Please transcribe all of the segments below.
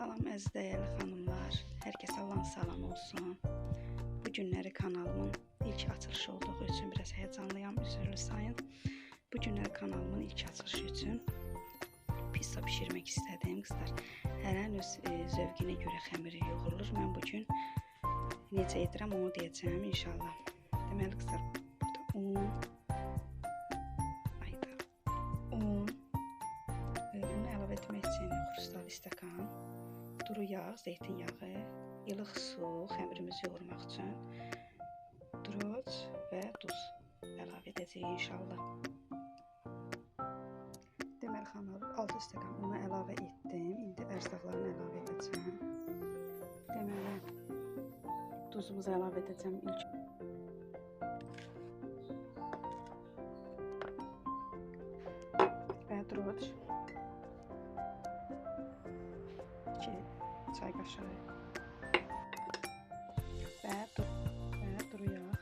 Salam əziz dəyərli xanımlar, hər kəsə Allahın salamı olsun. Bu günləri kanalımın ilk açılışı olduğu üçün biraz heyecanlıyam, üzrlü sayın. Bu günləri kanalımın ilk açılışı üçün pizza pişirmək istədim qızlar. Hərən öz zövqünə görə xəmiri yoğurulur. Mən bugün necə edirəm onu deyəcəm inşallah. Deməli qızlar, burada unu əlavə etmək üçün xrustal stəkan, duru yağ, zeytin yağı, ilıq su, xəmirimizi yoğurmaq üçün droc və duz əlavə edəcəyik inşallah. Deməli xanımlar, 6 stəkan unu əlavə etdim. İndi ərzaqlarını əlavə edəcəm. Deməli duzumuzu əlavə edəcəm ilk. Və droc 2 çay qaşığı və duru yağ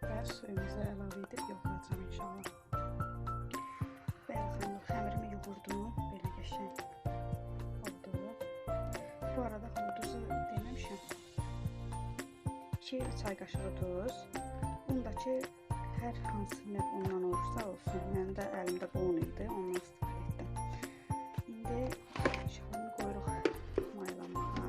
və suyumuzu əlavə edib yoğuracağım inşallah. Bəli xanımlar, xəmirimi yoğurdum, belə qəşəng oldu. Bu arada duzu deməmişəm. 2 çay qaşığı duz. Undakı hər hansı növ undan olursa olsun. Mənim də əlimdə bu un idi, ondan istifadə etdim. İndi şalını qoyuruq mayalamağa.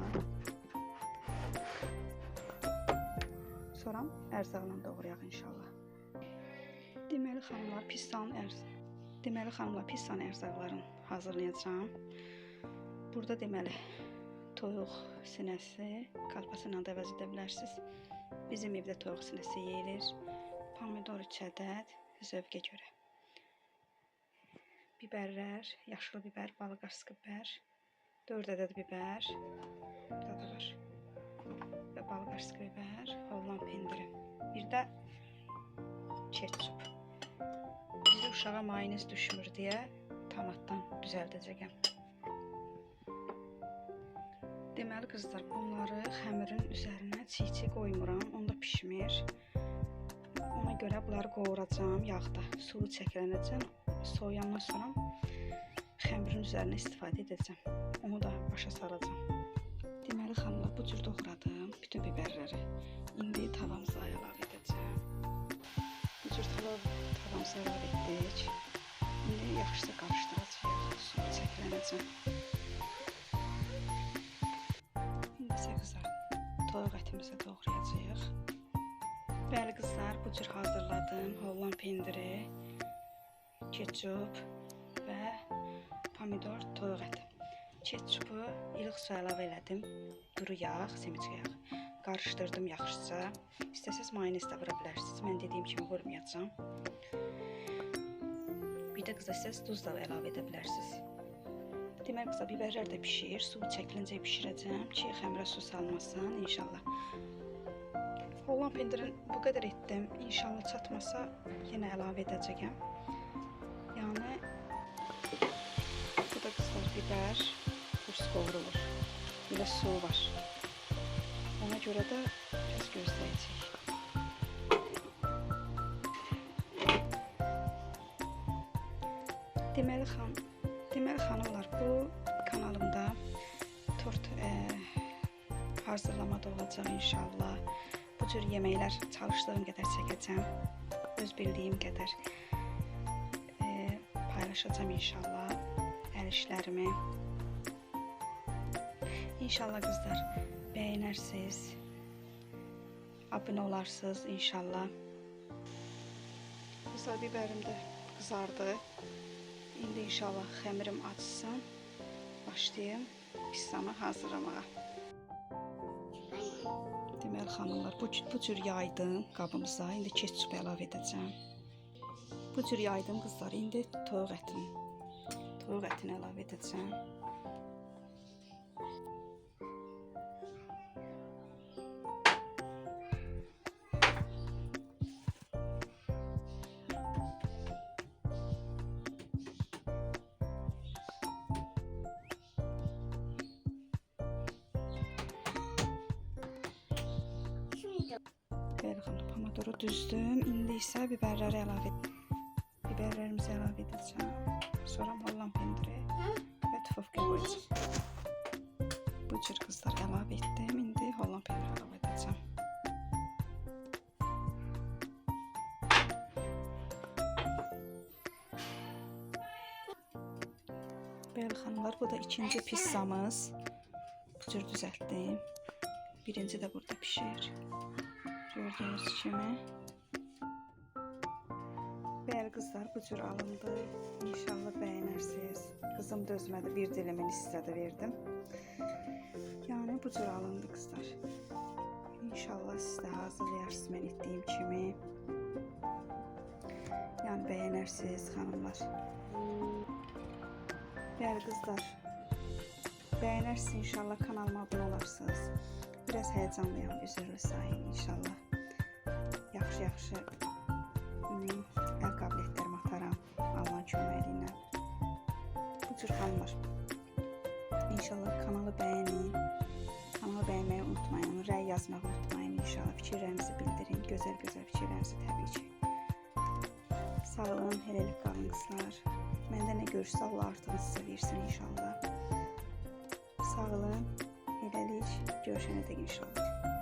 Sonra ərzaqla doğrayaq inşallah. Deməli xanımlar, pizzanın ərzaqlarını hazırlayacağım. Burada deməli toyuq sinəsi, kalpası ilə də əvəz edə bilərsiniz. Bizim evdə toyuq sinəsi yeyilir. Pomidor 3 ədəd, zövqə görə. Biberlər, yaşlı biber, balqars biber, 4 ədəd biber, burada da var. Və balqars biber, Holland pendiri. Bir də ketçup. Bizdə uşağa mayonez düşmür deyə tomatdan düzəldəcəyəm. Deməli qızlar, bunları xəmirin üzərinə çiğ-çiğ qoymuram, onda pişmir. Ona görə bunları qovuracağım yağda, suyu çəkilənəcəm. Soğuyandan sonra xəmirin üzərinə istifadə edəcəm. Onu da başa salacağım. Deməli xanımlar, bu cür doğradım bütün biberləri. İndi tavamıza əlavə edəcəm. Bu cür tavamıza əlavə etdik. İndi yaxşıca qarışdıracağıq, suyu çəkilənəcəm. İndi isə qızlar, toyuq ətimizi doğrayacağıq. Bəli qızlar, bu cür hazırladım. Holland pendiri, ketçup və pomidor toyuq əti. Ketçupu ilıq su əlavə elədim. Duru yağ, semiçi yağ. Qarışdırdım yaxşıca. İstəsəz mayonez də vura bilərsiniz. Mən dediyim kimi vurmayacağım. Bir də qızlar, istəsəz duz da əlavə edə bilərsiniz. Deməli qızlar, biberlər də pişir. Su çəkiləncə bişirəcəm ki, xəmirə su salmasın inşallah. Holland pendirini bu qədər etdim. İnşallah çatmasa yenə əlavə edəcəyəm. Yəni bu da qızlar biber qovurulur. Belə su var. Ona görə də biraz gözləyəcəyik. Deməli xanımlar, bu kanalımda tort hazırlamada olacaq inşallah. Bu cür yeməklər çalışdığım qədər çəkəcəm. Öz bildiyim qədər paylaşacağım inşallah hər işlərimi. İnşallah qızlar bəyənərsiniz, abunə olarsınız inşallah. Qızlar, biberim də qızardı. İndi inşallah xəmirim açsın. Başlayayım pizzamı hazırlamağa. Deməli xanımlar, bu cür yaydım qabımıza. İndi ketçup əlavə edəcəm. Bu cür yaydım qızlar. İndi toyuq ətini əlavə edəcəm. Bəli xanım, pomidoru düzdüm. İndi isə biberlərimizi əlavə edəcəm. sonra Holland pendiri və tufovka qoyacağam. Bu cür qızlar əlavə etdim. İndi Holland pendiri əlavə edəcəm. Bəli xanımlar, bu da ikinci pizzamız. Bu cür düzəltdim. Birinci də burada pişir. Gördüyünüz kimi. Bəli qızlar, bu cür alındı. İnşallah bəyənərsiniz. Qızım da özümə də bir dilimini sizə də verdim. Yəni bu cür alındı qızlar. İnşallah siz də hazırlayarsınız mən etdiyim kimi. Yəni bəyənərsiniz xanımlar. Bəli qızlar, bəyənərsiniz inşallah, kanalıma abunə olarsınız. Biraz həyəcanlıyam, üzr istəyin inşallah. Yaxşı əl qabiliyyətlərimi ataram Allahın köməyi ilə. Bu cür xanımlar. İnşallah kanalı bəyənin. Kanalı bəyənməyi unutmayın, rəy yazmağı unutmayın. İnşallah fikirlərinizi bildirin, gözəl fikirlərinizi təbii ki. Sağ olun, hələlik qalın qızlar. Məndə nə görürsə Allah artıq sizə versin inşallah. Sağ olun, hələlik görüşənədək inşallah.